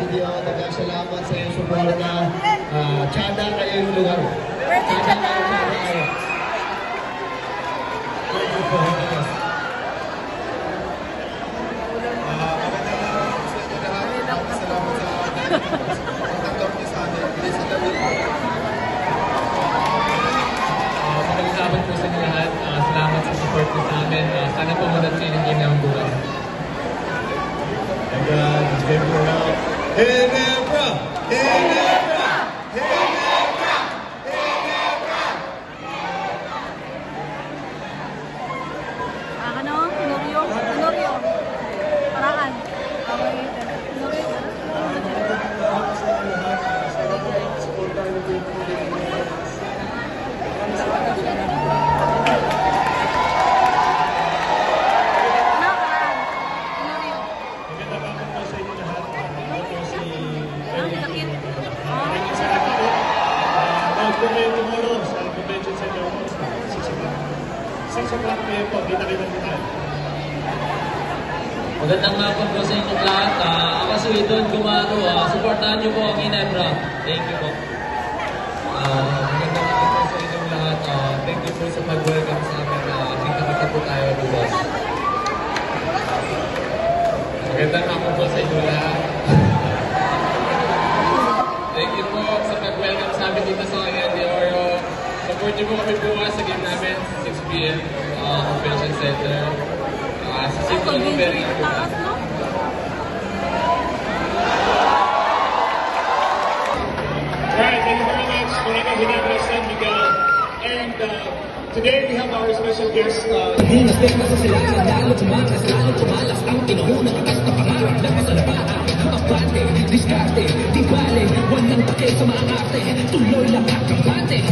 video. Dagang salamat sa iyong suporta. Tsada kayo yung lugar. Tsada kayo. Thank you po. Salamat po sa inyo lahat. Salamat sa support po sa amin. Sana po muna sa inyong ginawang buwan. And just give it a round. Ginebra! Ginebra! Ginebra! Ginebra! Ano? Tenorio? Tenorio. Paraan. Tenorio. Tomorrow sa Convention Center po, 6 o'clock. 6 o'clock p.m. po, kita-kita po tayo. Magandang hapon po sa inyong lahat. Ako si Idon Gumano. Supportahan niyo po ang Ginebra. Thank you po. Magandang hapon po sa inyong lahat. Thank you po sa pag-welcome sa amin. Kita-kita po tayo bukas. Magandang hapon po sa inyong lahat. Thank you po sa pag-welcome sa amin dito sa Cagayan de Oro. Support niyo po kami bukas sa game namin, 6 p.m. Convention Center. Sa Simple Numeri bukas. Alright, thank you very much. Kolega Ginebra San Miguel. And today we have our special guest. Diskarte, di bale, walang pake sa mga arte. Tuloy lang ang kampante.